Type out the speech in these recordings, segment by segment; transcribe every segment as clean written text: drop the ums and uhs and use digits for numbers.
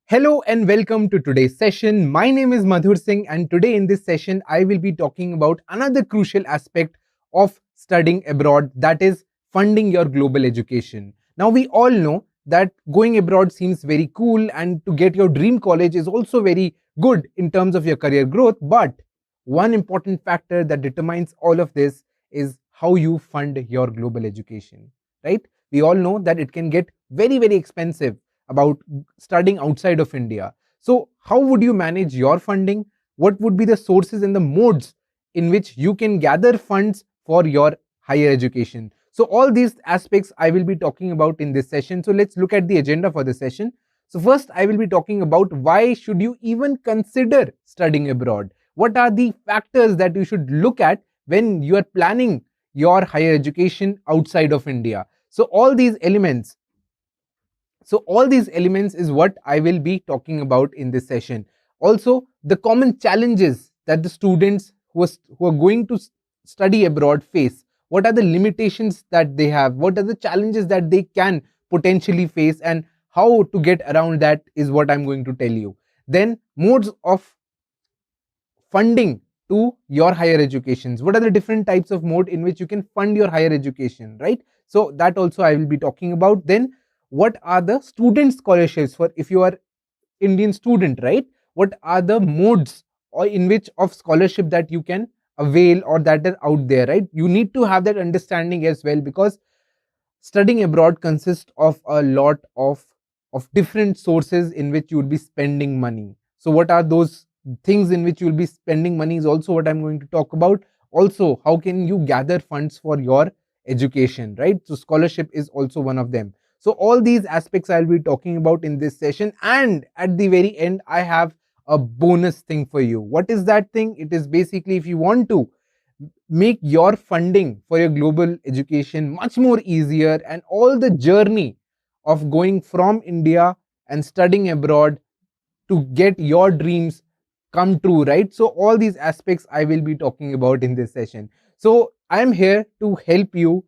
Hello and welcome to today's session. My name is Madhur Singh, and today in this session I will be talking about another crucial aspect of studying abroad, that is funding your global education. Now we all know that going abroad seems very cool, and to get your dream college is also very good in terms of your career growth, but one important factor that determines all of this is how you fund your global education, right? We all know that it can get very expensive about studying outside of India. So, how would you manage your funding? What would be the sources and the modes in which you can gather funds for your higher education? So, all these aspects I will be talking about in this session. So, let's look at the agenda for the session. So, first, I will be talking about why should you even consider studying abroad? What are the factors that you should look at when you are planning your higher education outside of India? So, all these elements is what I will be talking about in this session. Also, the common challenges that the students who are going to study abroad face. What are the limitations that they have? What are the challenges that they can potentially face, and how to get around that is what I'm going to tell you. Then, modes of funding to your higher educations. What are the different types of mode in which you can fund your higher education, right? So that also I will be talking about. Then what are the student scholarships for if you are Indian student, right? What are the modes or in which of scholarship that you can avail or that are out there, right? You need to have that understanding as well, because studying abroad consists of a lot of different sources in which you would be spending money. So what are those things in which you will be spending money is also what I'm going to talk about. Also, how can you gather funds for your education, right? So scholarship is also one of them. So all these aspects I'll be talking about in this session, and at the very end I have a bonus thing for you. What is that thing? It is basically, if you want to make your funding for your global education much more easier, and all the journey of going from India and studying abroad to get your dreams come true, right? So all these aspects I will be talking about in this session. So I am here to help you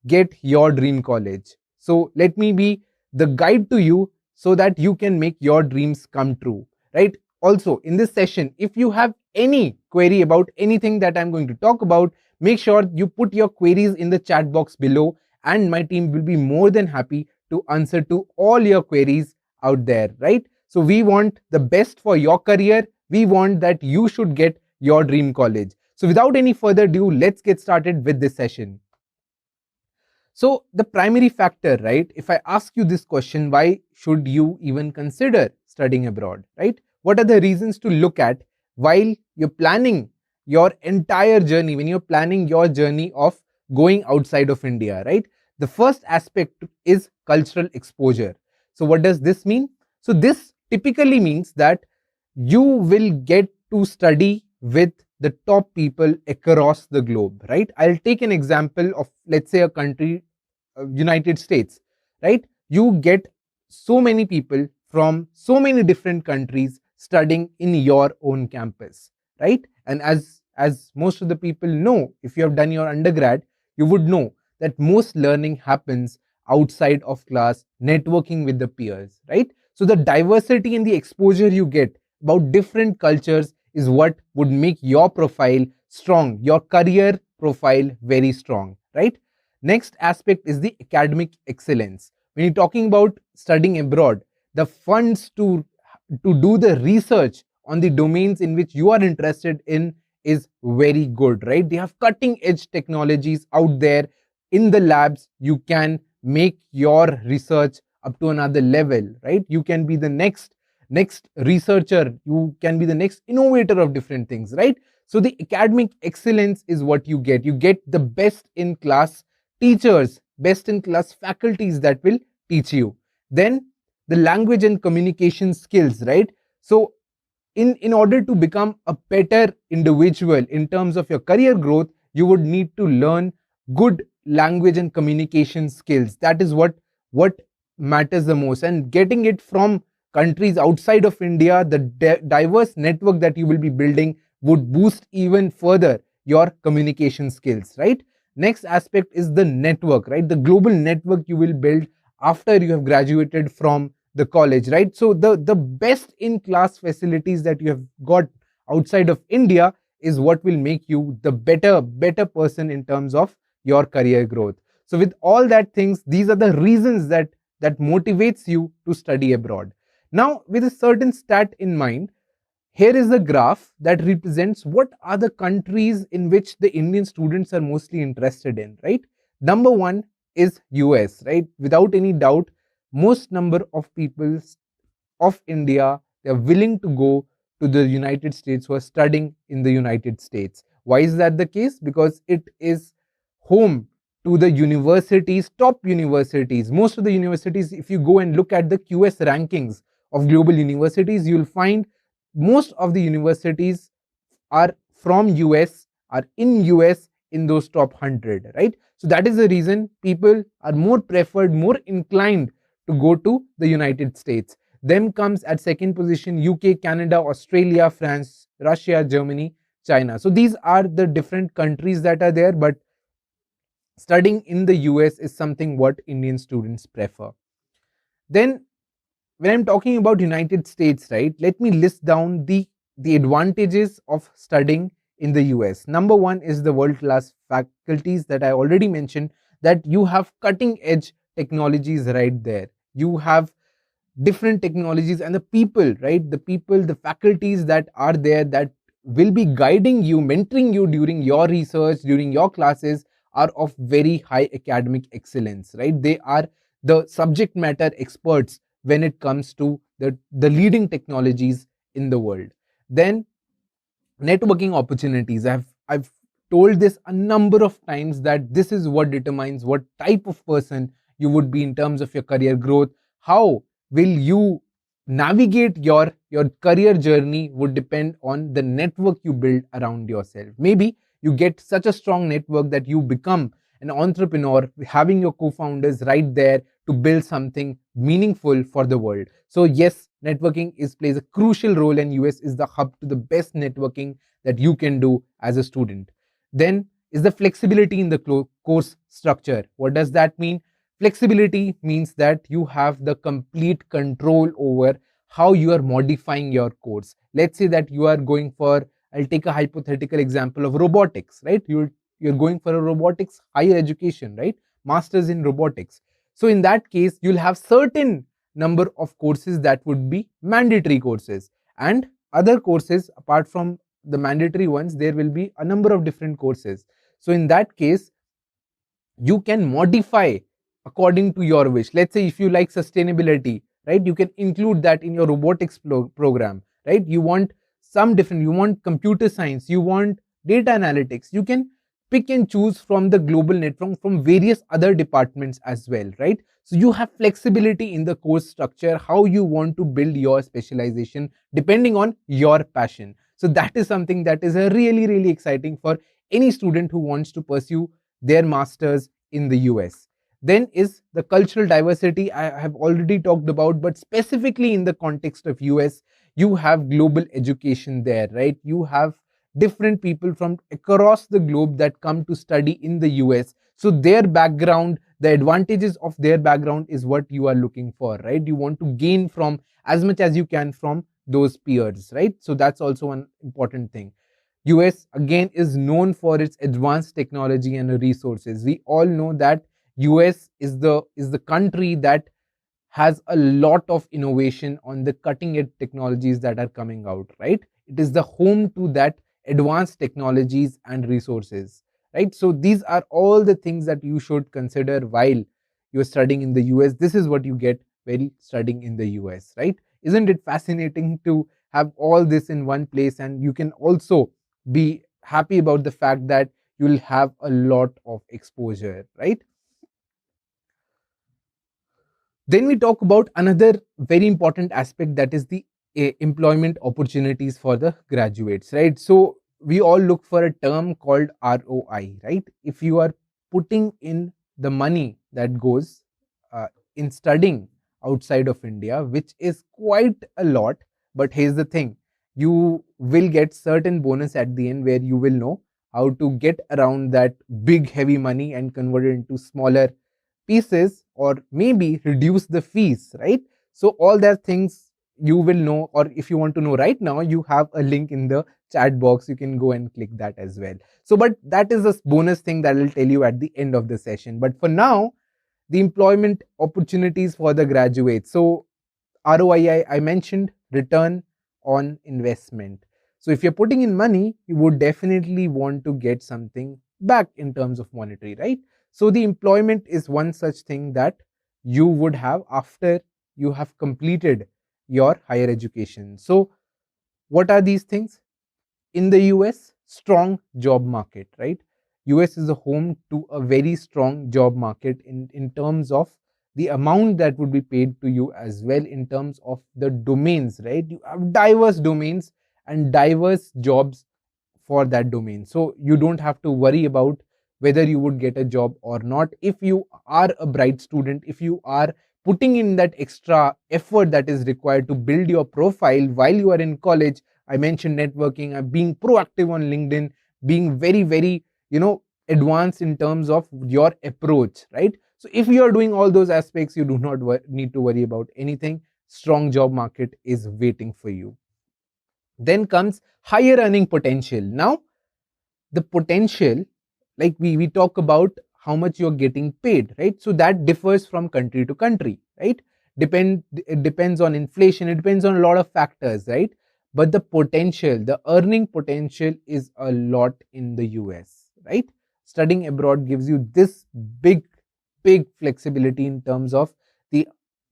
get your dream college. So let me be the guide to you so that you can make your dreams come true, right? Also, in this session, if you have any query about anything that I'm going to talk about, make sure you put your queries in the chat box below, and my team will be more than happy to answer to all your queries out there, right? So we want the best for your career. We want that you should get your dream college. So without any further ado, let's get started with this session. So the primary factor, right? If I ask you this question, why should you even consider studying abroad, right? What are the reasons to look at while you're planning your entire journey, when you're planning your journey of going outside of India, right? The first aspect is cultural exposure. So what does this mean? So this typically means that you will get to study with the top people across the globe, right? I'll take an example of, let's say, a country, United States, right? You get so many people from so many different countries studying in your own campus, right? And as most of the people know, if you have done your undergrad, you would know that most learning happens outside of class, networking with the peers, right? So the diversity in the exposure you get about different cultures is what would make your profile strong, your career profile very strong, right? Next aspect is the academic excellence. When you're talking about studying abroad, the funds to do the research on the domains in which you are interested in is very good, right? They have cutting edge technologies out there in the labs. You can make your research up to another level, right? You can be the next researcher, you can be the next innovator of different things, right? So the academic excellence is what you get. You get the best in class teachers, best in class faculties that will teach you. Then the language and communication skills, right? So in order to become a better individual in terms of your career growth, you would need to learn good language and communication skills. That is what matters the most. And getting it from countries outside of India, the diverse network that you will be building would boost even further your communication skills, right? Next aspect is the network, right? The global network you will build after you have graduated from the college, right? So the best in class facilities that you have got outside of India is what will make you the better person in terms of your career growth. So with all that things, these are the reasons that motivates you to study abroad. Now, with a certain stat in mind, here is the graph that represents what are the countries in which the Indian students are mostly interested in, right? Number one is US, right? Without any doubt, most number of people of India, they are willing to go to the United States who are studying in the United States. Why is that the case? Because it is home to the universities, top universities. Most of the universities, if you go and look at the QS rankings of global universities, you'll find most of the universities are from US, are in US in those top 100, right? So that is the reason people are more preferred, more inclined to go to the United States. Then comes at second position UK, Canada, Australia, France, Russia, Germany, China. So these are the different countries that are there, but studying in the US is something what Indian students prefer. Then when I'm talking about United States, right, let me list down the advantages of studying in the US. Number one is the world class faculties that I already mentioned, that you have cutting edge technologies right there. You have different technologies and the people, right? The people, the faculties that are there that will be guiding you, mentoring you during your research, during your classes are of very high academic excellence, right? They are the subject matter experts when it comes to the leading technologies in the world. Then networking opportunities. I've told this a number of times that this is what determines what type of person you would be in terms of your career growth. How will you navigate your career journey would depend on the network you build around yourself. Maybe you get such a strong network that you become an entrepreneur, having your co-founders right there to build something meaningful for the world. So yes, networking plays a crucial role, and US is the hub to the best networking that you can do as a student. Then is the flexibility in the course structure. What does that mean? Flexibility means that you have the complete control over how you are modifying your course. Let's say that you are going for, I'll take a hypothetical example of robotics, right? You're going for a robotics higher education, right? Masters in robotics. So in that case, you'll have certain number of courses that would be mandatory courses, and other courses apart from the mandatory ones, there will be a number of different courses. So in that case, you can modify according to your wish. Let's say if you like sustainability, right, you can include that in your robotics program, right? You want some different, you want computer science, you want data analytics, you can pick and choose from the global network from various other departments as well, right? So you have flexibility in the course structure, how you want to build your specialization depending on your passion. So that is something that is a really exciting for any student who wants to pursue their masters in the US. Then is the cultural diversity I have already talked about, but specifically in the context of US, you have global education there, right? You have different people from across the globe that come to study in the US. So their background, the advantages of their background is what you are looking for, right? You want to gain from as much as you can from those peers, right? So that's also one important thing. US again is known for its advanced technology and resources. We all know that US is the country that has a lot of innovation on the cutting edge technologies that are coming out, right? It is the home to that advanced technologies and resources, right? So these are all the things that you should consider while you're studying in the US. This is what you get while studying in the US, right? Isn't it fascinating to have all this in one place? And you can also be happy about the fact that you'll have a lot of exposure, right? Then we talk about another very important aspect, that is the employment opportunities for the graduates, right? So we all look for a term called ROI, right? If you are putting in the money that goes in studying outside of India, which is quite a lot, but here's the thing, you will get certain bonus at the end where you will know how to get around that big heavy money and convert it into smaller pieces, or maybe reduce the fees, right? So all that things you will know, or if you want to know right now, you have a link in the chat box. You can go and click that as well. So, but that is a bonus thing that I'll tell you at the end of the session. But for now, the employment opportunities for the graduates. So ROI, I mentioned, return on investment. So if you're putting in money, you would definitely want to get something back in terms of monetary, right? So the employment is one such thing that you would have after you have completed your higher education. So what are these things? In the US, strong job market, right? US is a home to a very strong job market in terms of the amount that would be paid to you, as well in terms of the domains, right? You have diverse domains and diverse jobs for that domain. So you don't have to worry about whether you would get a job or not. If you are a bright student, if you are putting in that extra effort that is required to build your profile while you are in college, I mentioned networking, being proactive on LinkedIn, being very, very, advanced in terms of your approach, right? So if you are doing all those aspects, you do not need to worry about anything. Strong job market is waiting for you. Then comes higher earning potential. Now, the potential, like we talk about how much you're getting paid, right? So that differs from country to country, right? It depends on inflation, it depends on a lot of factors, right? But the potential, the earning potential is a lot in the US, right? Studying abroad gives you this big flexibility in terms of the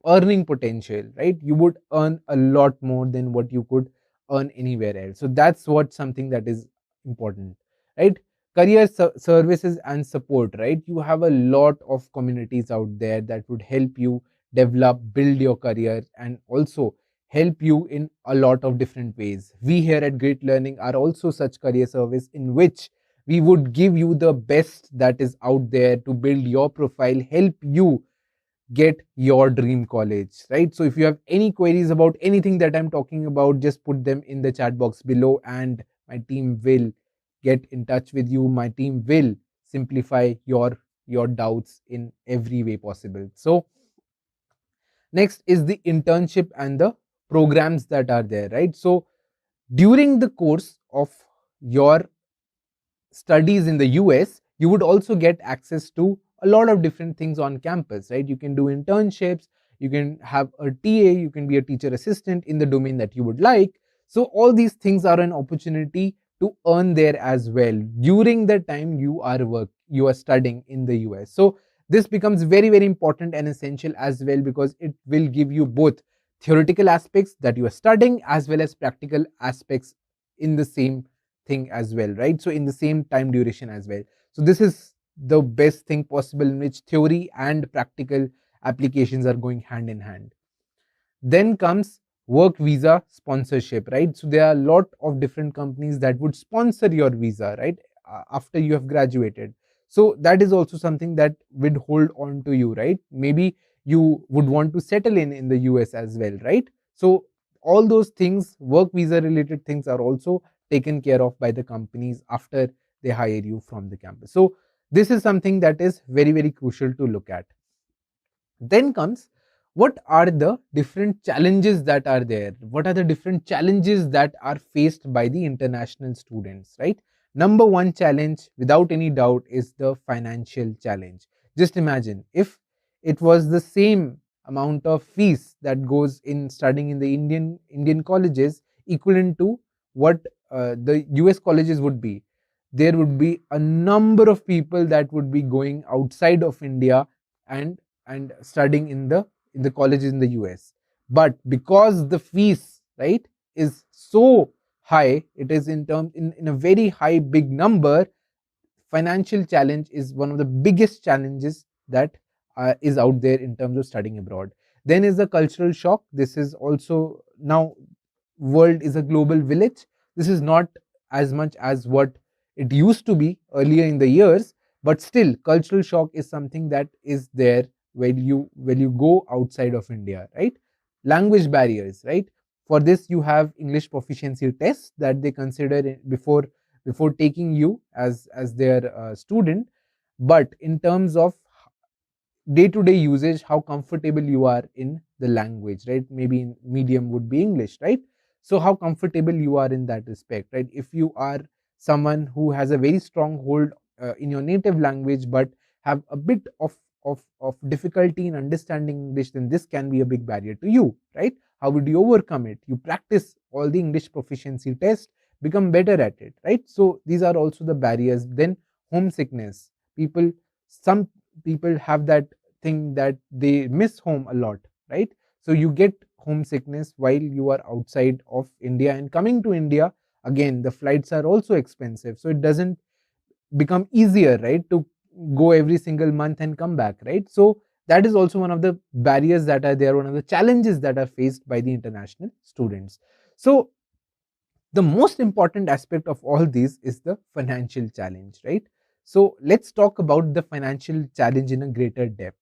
earning potential, right? You would earn a lot more than what you could earn anywhere else. So that's what something that is important, right? Career services and support, right? You have a lot of communities out there that would help you develop, build your career, and also help you in a lot of different ways. We here at Great Learning are also such career service in which we would give you the best that is out there to build your profile, help you get your dream college, right? So if you have any queries about anything that I'm talking about, just put them in the chat box below and my team will get in touch with you. My team will simplify your doubts in every way possible. So next is the internship and the programs that are there, right? So during the course of your studies in the US, you would also get access to a lot of different things on campus, right? You can do internships, you can have a TA, you can be a teacher assistant in the domain that you would like. So all these things are an opportunity to earn there as well during the time you are studying in the US. So this becomes very, very important and essential as well, because it will give you both theoretical aspects that you are studying as well as practical aspects in the same thing as well, right? So in the same time duration as well. So this is the best thing possible in which theory and practical applications are going hand in hand. Then comes work visa sponsorship, right? So there are a lot of different companies that would sponsor your visa, right? After you have graduated. So that is also something that would hold on to you, right? Maybe you would want to settle in the US as well, right? So all those things, work visa related things, are also taken care of by the companies after they hire you from the campus. So this is something that is very, very crucial to look at. Then comes, what are the different challenges that are there? What are the different challenges that are faced by the international students, right? Number one challenge, without any doubt, is the financial challenge. Just imagine if it was the same amount of fees that goes in studying in the Indian colleges, equivalent to what the US colleges would be. There would be a number of people that would be going outside of India and studying in the colleges in the US. But because the fees, right, is so high, it is in a very high big number, financial challenge is one of the biggest challenges that is out there in terms of studying abroad. Then is the cultural shock. This is also, now world is a global village. This is not as much as what it used to be earlier in the years, but still cultural shock is something that is there when you go outside of India, right? Language barriers, right? For this you have English proficiency tests that they consider before before taking you as their student. But in terms of day to day usage, how comfortable you are in the language, right? Maybe in medium would be English, right? So how comfortable you are in that respect, right? If you are someone who has a very strong hold in your native language but have a bit of difficulty in understanding English, then this can be a big barrier to you, right? How would you overcome it? You practice all the English proficiency tests, become better at it, right? So these are also the barriers. Then homesickness. Some people have that thing that they miss home a lot, right? So you get homesickness while you are outside of India, and coming to India, again, the flights are also expensive. So it doesn't become easier, right, to go every single month and come back, right? So that is also one of the barriers that are there, one of the challenges that are faced by the international students. So the most important aspect of all these is the financial challenge, right? So let's talk about the financial challenge in a greater depth.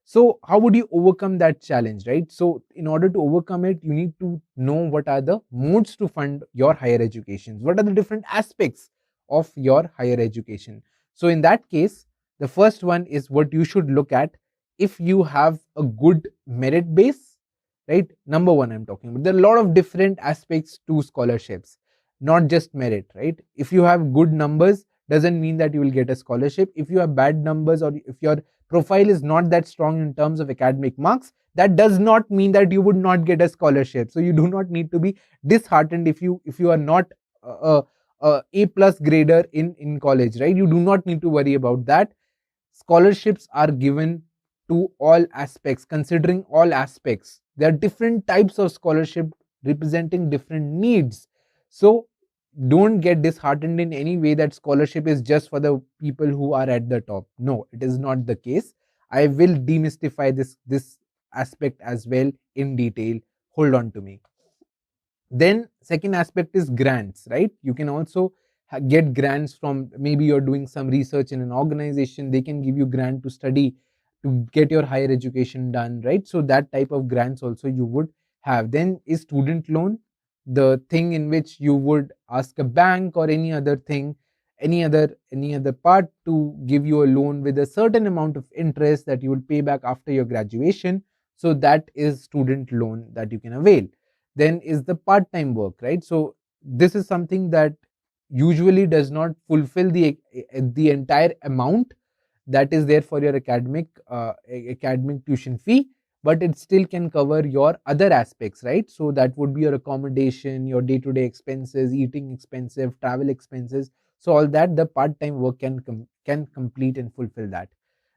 So how would you overcome that challenge, right? So in order to overcome it, you need to know what are the modes to fund your higher education, what are the different aspects of your higher education. So in that case, the first one is what you should look at. If you have a good merit base, right? Number one, I'm talking about, there are a lot of different aspects to scholarships, not just merit, right? If you have good numbers, doesn't mean that you will get a scholarship. If you have bad numbers, or if your profile is not that strong in terms of academic marks, that does not mean that you would not get a scholarship. So you do not need to be disheartened if you are not a plus grader in college, right? You do not need to worry about that. Scholarships are given to all aspects, considering all aspects. There are different types of scholarship representing different needs. So don't get disheartened in any way that scholarship is just for the people who are at the top. No, it is not the case. I will demystify this aspect as well in detail. Hold on to me. Then second aspect is grants, right? You can also get grants from, maybe you're doing some research in an organization, they can give you grant to study, to get your higher education done, right? So that type of grants also you would have. Then is student loan, the thing in which you would ask a bank or any other thing, any other part to give you a loan with a certain amount of interest that you will pay back after your graduation. So that is student loan that you can avail. Then is the part time work, right? So this is something that usually does not fulfill the entire amount that is there for your academic tuition fee, but it still can cover your other aspects, right? So that would be your accommodation, your day to day expenses, eating expenses, travel expenses. So all that the part time work can complete and fulfill that.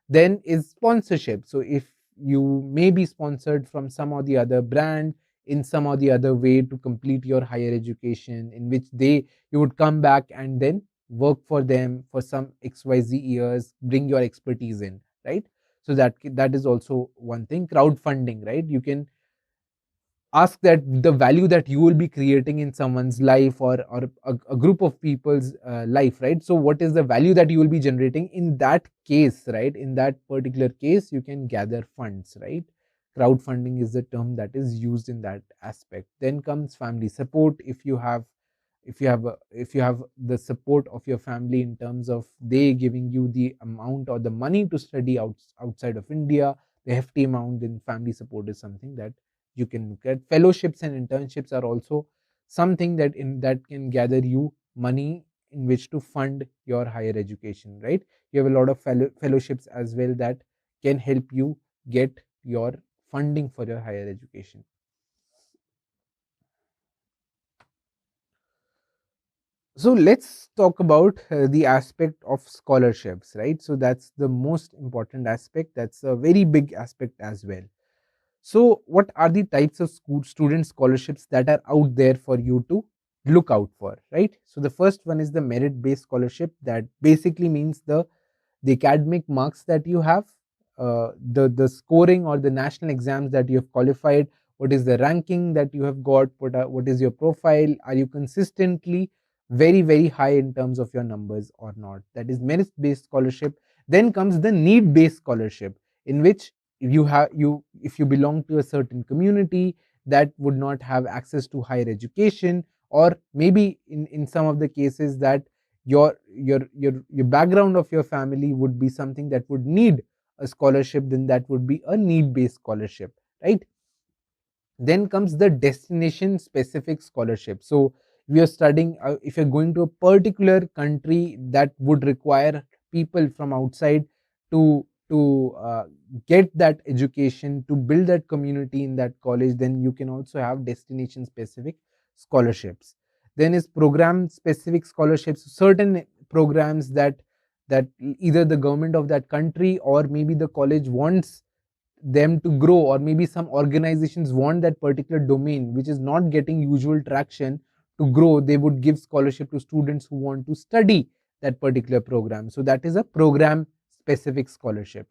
Then is sponsorship. So if you may be sponsored from some or the other brand in some or the other way to complete your higher education, in which you would come back and then work for them for some xyz years, bring your expertise in, right? So that is also one thing. Crowdfunding, right? You can ask that the value that you will be creating in someone's life, or a group of people's life, right? So what is the value that you will be generating in that case, right? In that particular case, you can gather funds, right? Crowdfunding is the term that is used in that aspect. Then comes family support. If you have the support of your family in terms of they giving you the amount or the money to study outside of India, the hefty amount, then family support is something that you can look at. Fellowships and internships are also something that can gather you money in which to fund your higher education, right? You have a lot of fellowships as well that can help you get your funding for your higher education. So let's talk about the aspect of scholarships, right? So that's the most important aspect, that's a very big aspect as well. So what are the types of student scholarships that are out there for you to look out for, right? So the first one is the merit based scholarship. That basically means the academic marks that you have, the scoring or the national exams that you have qualified, what is the ranking that you have got, what is your profile, are you consistently very very high in terms of your numbers or not? That is merit based scholarship. Then comes the need based scholarship, in which if you belong to a certain community that would not have access to higher education, or maybe in some of the cases that your background of your family would be something that would need a scholarship, then that would be a need based scholarship, right? Then comes the destination specific scholarship. So if you're studying, if you're going to a particular country that would require people from outside to get that education, to build that community in that college, then you can also have destination specific scholarships. Then is program specific scholarships, certain programs that either the government of that country or maybe the college wants them to grow, or maybe some organizations want that particular domain which is not getting usual traction to grow. They would give scholarship to students who want to study that particular program. So that is a program specific scholarship.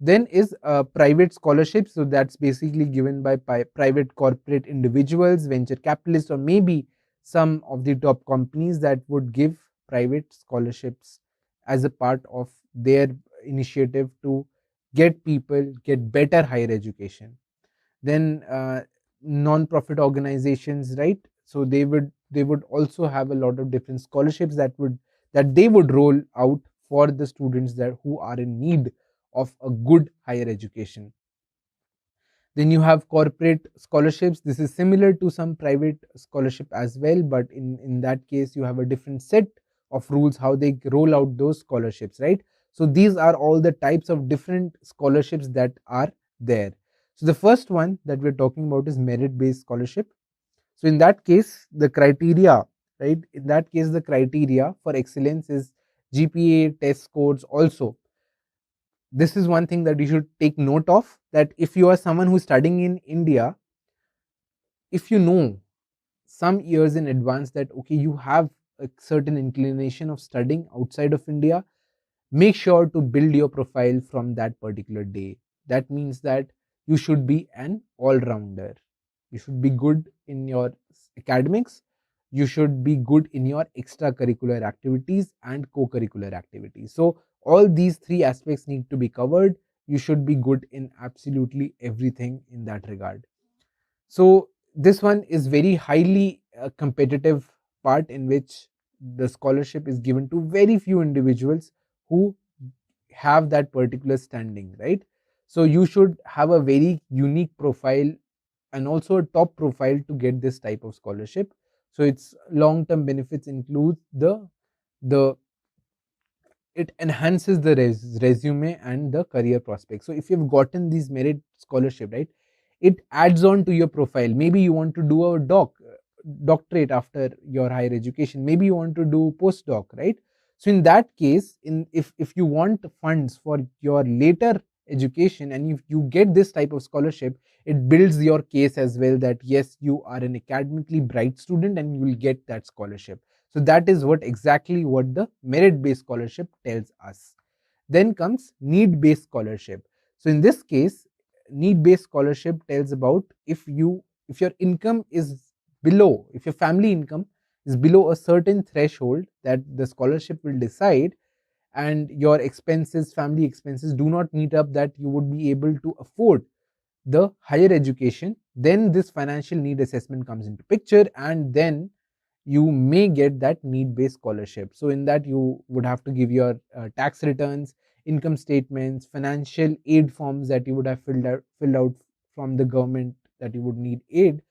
Then is private scholarship. So that's basically given by private corporate individuals, venture capitalists, or maybe some of the top companies that would give private scholarships as a part of their initiative to get better higher education. Then non-profit organizations, right? So they would also have a lot of different scholarships that they would roll out for the students that who are in need of a good higher education. Then you have corporate scholarships. This is similar to some private scholarship as well, but in that case you have a different set of rules how they roll out those scholarships, right? So these are all the types of different scholarships that are there. So the first one that we're talking about is merit based scholarship. So in that case the criteria, right, in that case the criteria for excellence is GPA test scores also. This is one thing that you should take note of, that if you are someone who's studying in India, if you know some years in advance that okay, you have a certain inclination of studying outside of India, make sure to build your profile from that particular day. That means that you should be an all rounder. You should be good in your academics, you should be good in your extracurricular activities and co-curricular activities. So all these three aspects need to be covered. You should be good in absolutely everything in that regard. So this one is very highly competitive part, in which the scholarship is given to very few individuals who have that particular standing, right? So you should have a very unique profile and also a top profile to get this type of scholarship. So its long term benefits include the it enhances the resume and the career prospects. So if you've gotten these merit scholarship, right, it adds on to your profile. Maybe you want to do a doctorate after your higher education, maybe you want to do postdoc, right? So in that case, if you want funds for your later education and if you get this type of scholarship, it builds your case as well, that yes, you are an academically bright student and you will get that scholarship. So that is what the merit based scholarship tells us. Then comes need based scholarship. So in this case, need based scholarship tells about if your income is below, if your family income is below a certain threshold that the scholarship will decide, and your expenses, family expenses do not meet up, that you would be able to afford the higher education, then this financial need assessment comes into picture, and then you may get that need based scholarship. So in that you would have to give your tax returns, income statements, financial aid forms that you would have filled out from the government that you would need aid.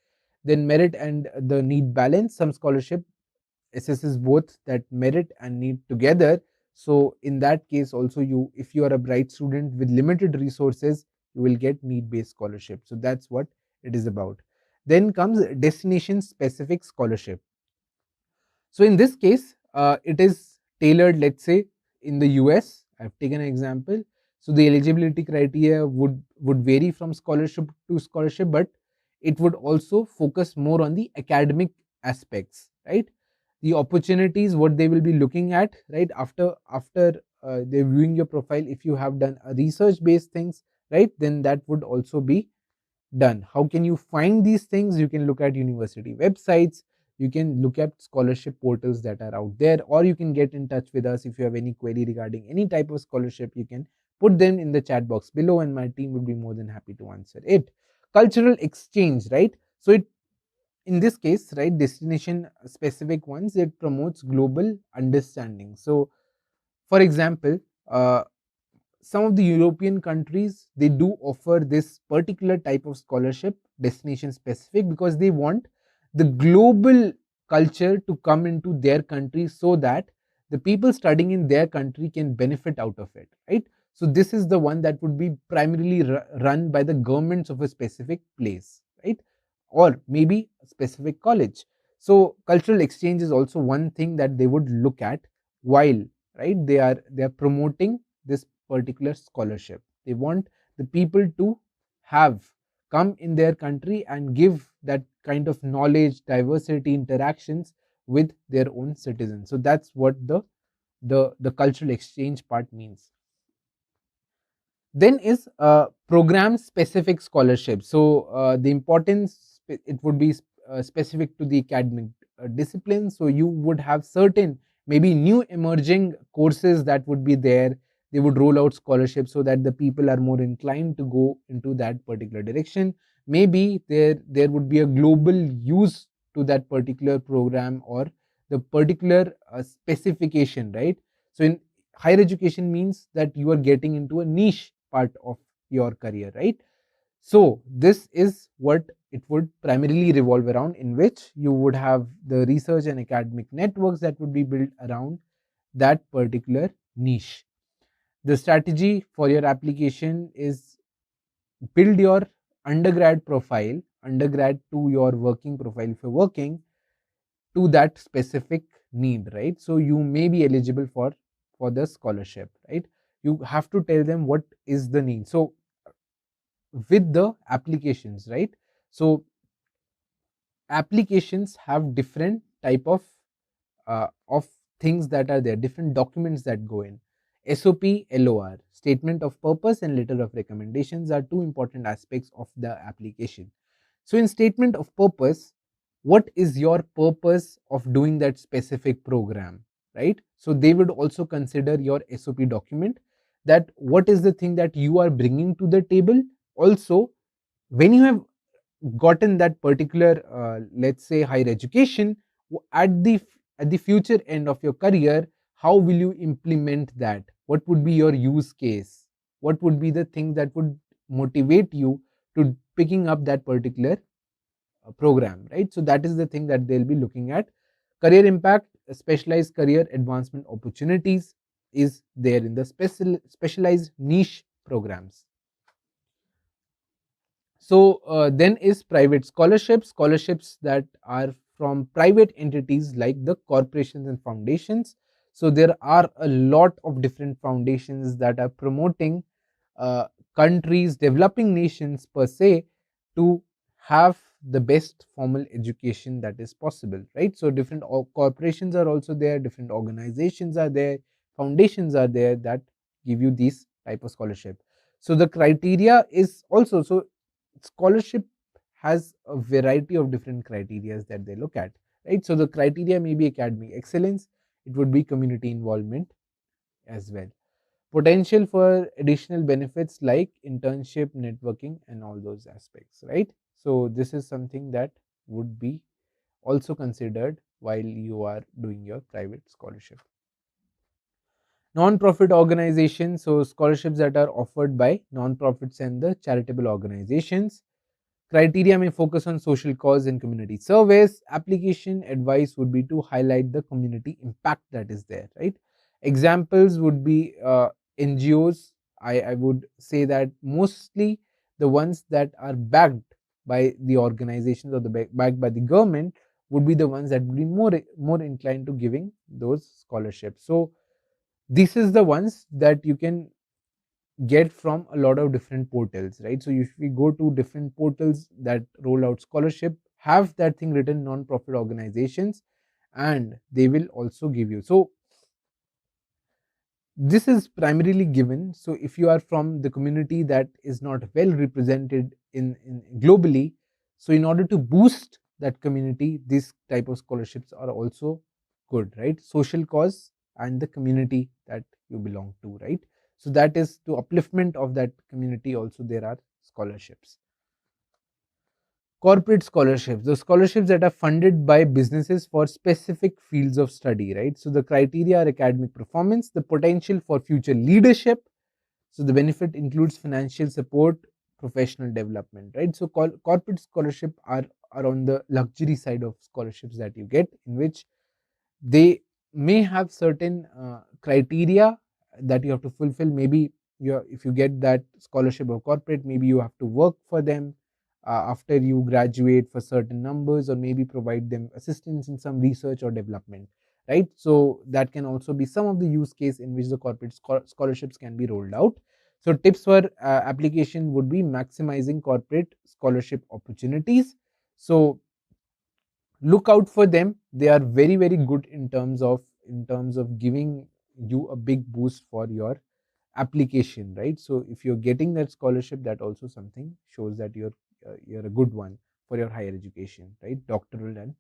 Then merit and the need balance. Some scholarship assesses both that merit and need together. So in that case also, you if you are a bright student with limited resources, you will get need based scholarship. So that's what it is about. Then comes destination specific scholarship. So in this case, it is tailored, let's say in the US, I've taken an example. So the eligibility criteria would vary from scholarship to scholarship, but it would also focus more on the academic aspects, right? The opportunities, what they will be looking at, right? After they're viewing your profile, if you have done a research based things, right, then that would also be done. How can you find these things? You can look at university websites, you can look at scholarship portals that are out there, or you can get in touch with us if you have any query regarding any type of scholarship. You can put them in the chat box below and my team will be more than happy to answer it. Cultural exchange, right? So in this case, right, destination specific ones, it promotes global understanding. So for example, some of the European countries, they do offer this particular type of scholarship, destination specific, because they want the global culture to come into their country so that the people studying in their country can benefit out of it, right? So this is the one that would be primarily run by the governments of a specific place, right? Or maybe a specific college. So cultural exchange is also one thing that they would look at while, right, they are promoting this particular scholarship. They want the people to have come in their country and give that kind of knowledge, diversity, interactions with their own citizens. So that's what the cultural exchange part means. Then is program specific scholarship. So the importance, it would be specific to the academic discipline. So you would have certain maybe new emerging courses that would be there. They would roll out scholarships so that the people are more inclined to go into that particular direction. Maybe there would be a global use to that particular program or the particular specification, right? So in higher education means that you are getting into a niche part of your career, right? So this is what it would primarily revolve around, in which you would have the research and academic networks that would be built around that particular niche. The strategy for your application is build your undergrad profile, undergrad to your working profile if you're working, to that specific need, right? So you may be eligible for the scholarship, right? You have to tell them what is the need. So with the applications, right? So applications have different type of things that are there, different documents that go in. SOP, LOR, statement of purpose and letter of recommendations are two important aspects of the application. So in statement of purpose, what is your purpose of doing that specific program, right? So they would also consider your SOP document, that what is the thing that you are bringing to the table. Also, when you have gotten that particular let's say higher education, at the future end of your career, how will you implement that? What would be your use case? What would be the thing that would motivate you to picking up that particular program, right? So that is the thing that they'll be looking at. Career impact, specialized career advancement opportunities is there in the specialized niche programs. So then is private scholarships, scholarships that are from private entities like the corporations and foundations. So there are a lot of different foundations that are promoting uh, countries, developing nations per se, to have the best formal education that is possible, right? So different corporations are also there, different organizations are there, foundations are there that give you these type of scholarship. So the criteria is also, so scholarship has a variety of different criteria that they look at, right? So the criteria may be academic excellence, it would be community involvement as well, potential for additional benefits like internship, networking, and all those aspects, right? So this is something that would be also considered while you are doing your private scholarship. Non-profit organizations, so scholarships that are offered by non-profits and the charitable organizations. Criteria may focus on social cause and community service. Application advice would be to highlight the community impact that is there, right? Examples would be NGOs. I would say that mostly the ones that are backed by the organizations or backed by the government would be the ones that would be more inclined to giving those scholarships. So this is the ones that you can get from a lot of different portals, right? So if we go to different portals that roll out scholarship, have that thing written non-profit organizations, and they will also give you. So this is primarily given. So if you are from the community that is not well represented in globally, so in order to boost that community, these type of scholarships are also good, right? Social cause and the community that you belong to, right? So that is to upliftment of that community. Also there are scholarships. Corporate scholarships, the scholarships that are funded by businesses for specific fields of study, right? So the criteria are academic performance, the potential for future leadership. So the benefit includes financial support, professional development, right? So corporate scholarship are on the luxury side of scholarships that you get, in which they may have certain criteria that you have to fulfill. Maybe if you get that scholarship or corporate, maybe you have to work for them after you graduate for certain numbers, or maybe provide them assistance in some research or development, right? So that can also be some of the use case in which the corporate scholarships can be rolled out. So tips for application would be maximizing corporate scholarship opportunities. So look out for them. They are very, very good in terms of giving you a big boost for your application, right? So if you're getting that scholarship, that also something shows that you're a good one for your higher education, right? Doctoral and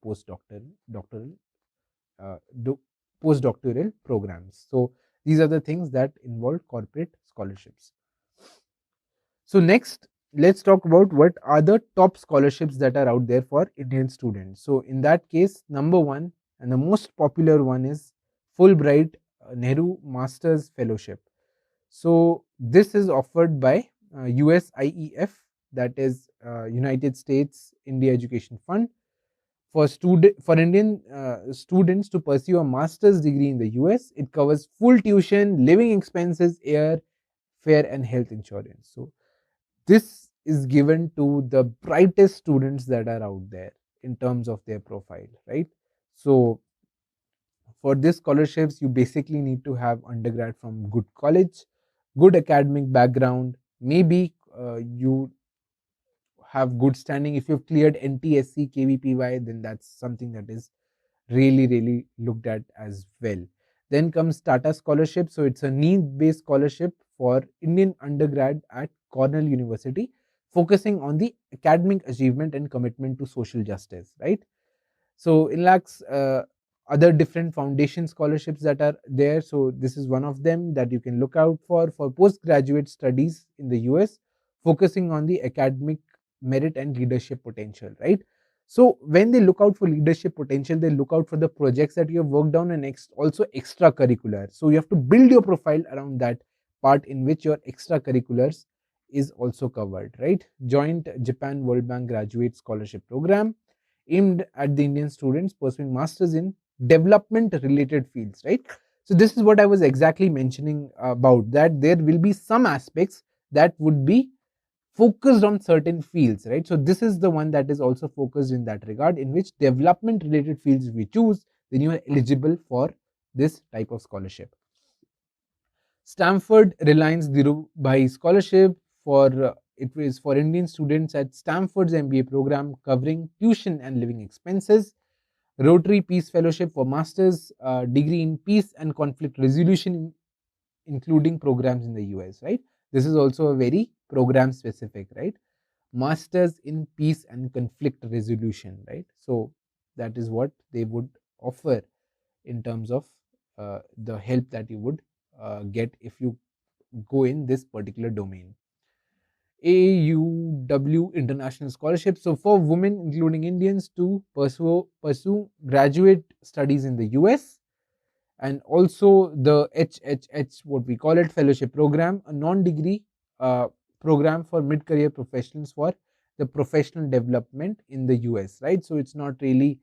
doctoral uh, do, postdoctoral programs. So these are the things that involve corporate scholarships. So next, let's talk about what are the top scholarships that are out there for Indian students. So in that case, number one and the most popular one is Fulbright Nehru Masters Fellowship. So this is offered by USIEF, that is United States India Education Fund, for Indian students to pursue a master's degree in the US. It covers full tuition, living expenses, air fare, and health insurance. So this is given to the brightest students that are out there in terms of their profile, right? So for this scholarships, you basically need to have undergrad from good college, good academic background. Maybe you have good standing. If you've cleared NTSC, KVPY, then that's something that is really, really looked at as well. Then comes Tata Scholarship. So it's a need-based scholarship for Indian undergrad at Cornell University, focusing on the academic achievement and commitment to social justice, right? So INLAC's other different foundation scholarships that are there. So this is one of them that you can look out for postgraduate studies in the US, focusing on the academic merit and leadership potential, right? So when they look out for leadership potential, they look out for the projects that you have worked on, and also extracurricular. So you have to build your profile around that part in which your extracurriculars is also covered, right? Joint Japan World Bank Graduate Scholarship Program aimed at the Indian students pursuing masters in development related fields, right? So this is what I was exactly mentioning about, that there will be some aspects that would be focused on certain fields, right? So this is the one that is also focused in that regard, in which development related fields we choose, then you are eligible for this type of scholarship. Stanford Reliance Dhirubhai Scholarship it is for Indian students at Stanford's MBA program covering tuition and living expenses. Rotary Peace Fellowship for master's degree in peace and conflict resolution, including programs in the US, right? This is also a very program specific, right? Masters in peace and conflict resolution, right? So that is what they would offer in terms of the help that you would get if you go in this particular domain. AUW International Scholarship. So for women, including Indians, to pursue graduate studies in the US, and also the HHH, what we call it, fellowship program, a non-degree program for mid-career professionals for the professional development in the US, right? So it's not really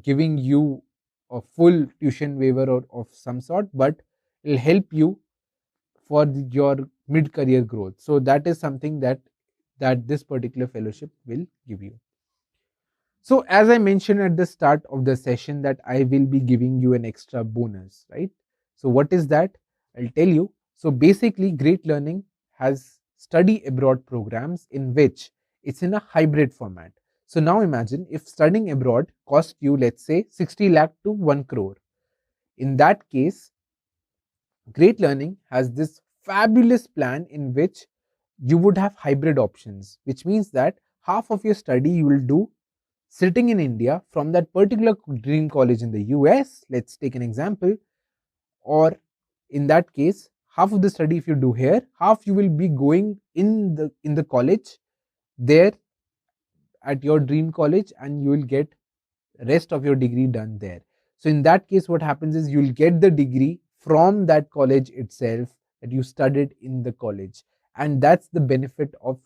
giving you a full tuition waiver or of some sort, but it'll help you for your mid-career growth. So that is something that this particular fellowship will give you. So as I mentioned at the start of the session, that I will be giving you an extra bonus, right? So what is that? I'll tell you. So basically, Great Learning has study abroad programs in which it's in a hybrid format. So now imagine if studying abroad cost you, let's say, 60 lakh to 1 crore. In that case, Great Learning has this fabulous plan in which you would have hybrid options, which means that half of your study you will do sitting in India from that particular dream college in the US. Let's take an example. Or in that case, half of the study if you do here, half you will be going in the college there at your dream college and you will get rest of your degree done there. So in that case, what happens is you'll get the degree from that college itself that you studied in the college. And that's the benefit of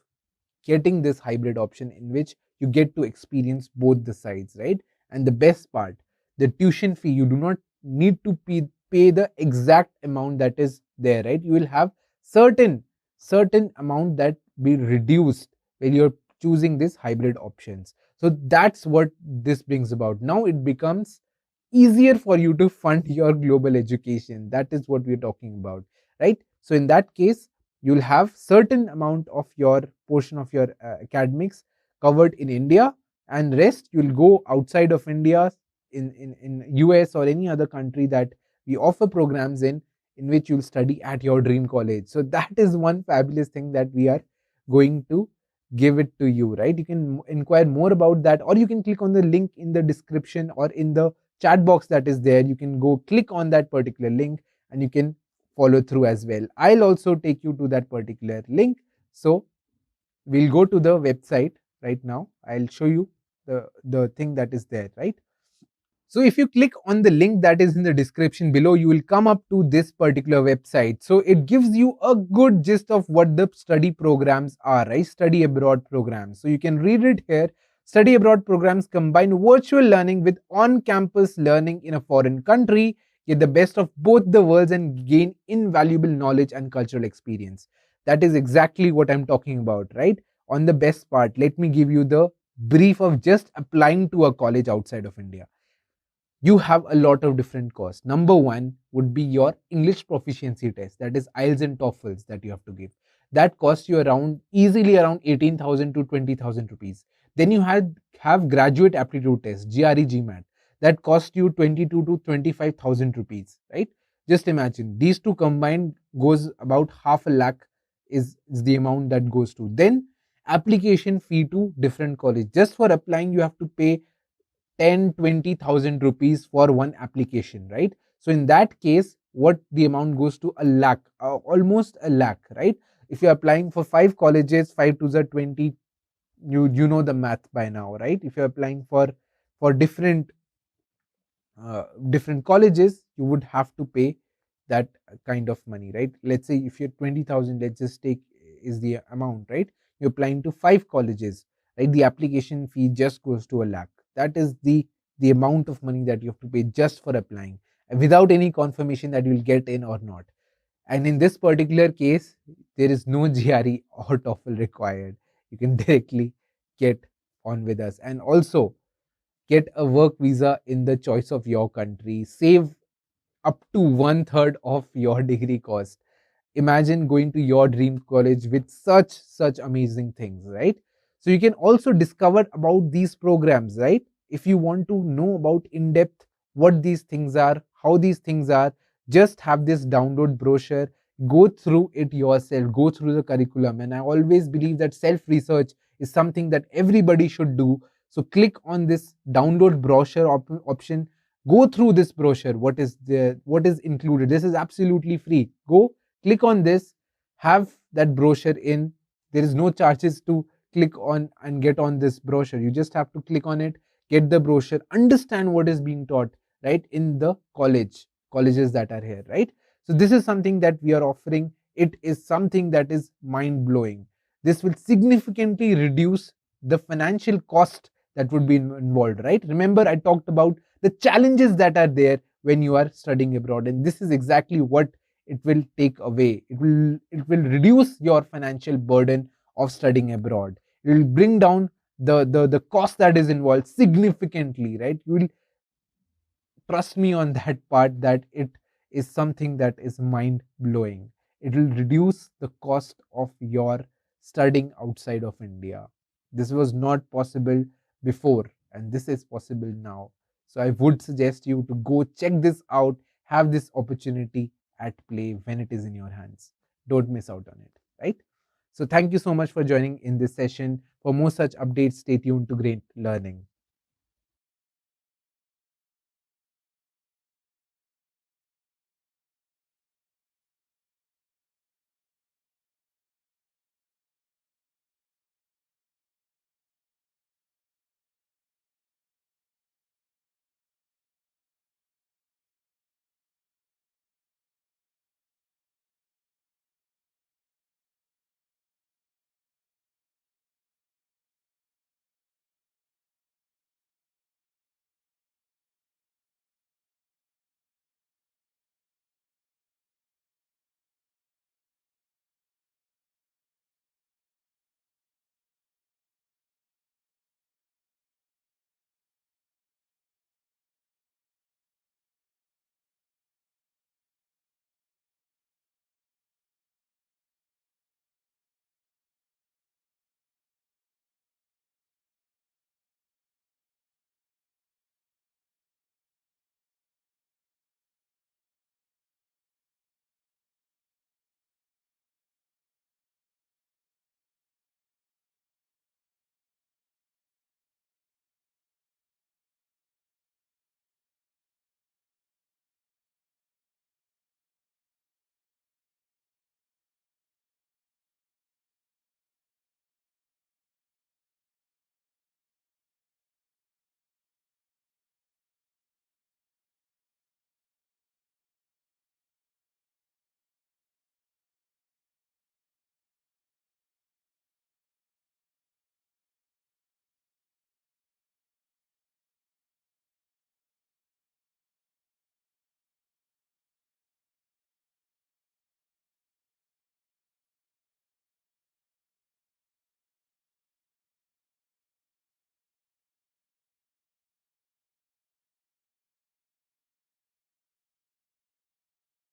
getting this hybrid option, in which you get to experience both the sides, right? And the best part, the tuition fee, you do not need to pay the exact amount that is there, right? You will have certain amount that be reduced when you're choosing these hybrid options. So that's what this brings about. Now it becomes easier for you to fund your global education. That is what we're talking about, right? So in that case, you'll have certain amount of your portion of your academics covered in India, and rest you'll go outside of India, in US or any other country that we offer programs in which you'll study at your dream college. So that is one fabulous thing that we are going to give it to you, right? You can inquire more about that, or you can click on the link in the description or in the chat box that is there. You can go click on that particular link and you can follow through as well. I'll also take you to that particular link. So we'll go to the website right now. I'll show you the thing that is there, right? So if you click on the link that is in the description below, you will come up to this particular website. So it gives you a good gist of what the study programs are, right? Study abroad programs. So you can read it here. Study abroad programs combine virtual learning with on-campus learning in a foreign country, get the best of both the worlds and gain invaluable knowledge and cultural experience. That is exactly what I'm talking about, right? On the best part, let me give you the brief of just applying to a college outside of India. You have a lot of different costs. Number one would be your English proficiency test, that is IELTS and TOEFLs that you have to give. That costs you around easily around 18,000 to 20,000 rupees. Then you have graduate aptitude test, GRE GMAT, that costs you 22 to 25,000 rupees, right? Just imagine these two combined goes about half a lakh is the amount that goes to. Then application fee to different college. Just for applying, you have to pay 10-20,000 rupees for one application, right? So in that case, what the amount goes to a lakh, almost a lakh, right? If you're applying for 5 colleges, 5 to the 20, you know the math by now, right? If you're applying for different colleges, you would have to pay that kind of money, right? Let's say if you're 20,000, let's just take is the amount, right? You're applying to 5 colleges, right? The application fee just goes to a lakh. That is the amount of money that you have to pay just for applying, without any confirmation that you'll get in or not. And in this particular case, there is no GRE or TOEFL required. You can directly get on with us, and also get a work visa in the choice of your country. Save up to one third of your degree cost. Imagine going to your dream college with such amazing things, right? So you can also discover about these programs, right? If you want to know about in depth what these things are, how these things are, just have this download brochure, go through it yourself, go through the curriculum. And I always believe that self research is something that everybody should do. So click on this download brochure option, go through this brochure, what is included. This is absolutely free. Go click on this, have that brochure in. There is no charges to click on and get on this brochure. You just have to click on it, get the brochure, understand what is being taught, right, in the colleges that are here, right? So this is something that we are offering. It is something that is mind blowing. This will significantly reduce the financial cost that would be involved, right? Remember, I talked about the challenges that are there when you are studying abroad, and this is exactly what it will take away. It will reduce your financial burden of studying abroad. It will bring down the cost that is involved significantly, right? You will trust me on that part, that it is something that is mind blowing. It will reduce the cost of your studying outside of India. This was not possible before, and this is possible now. So I would suggest you to go check this out, have this opportunity at play when it is in your hands. Don't miss out on it, right? So thank you so much for joining in this session. For more such updates, stay tuned to Great Learning.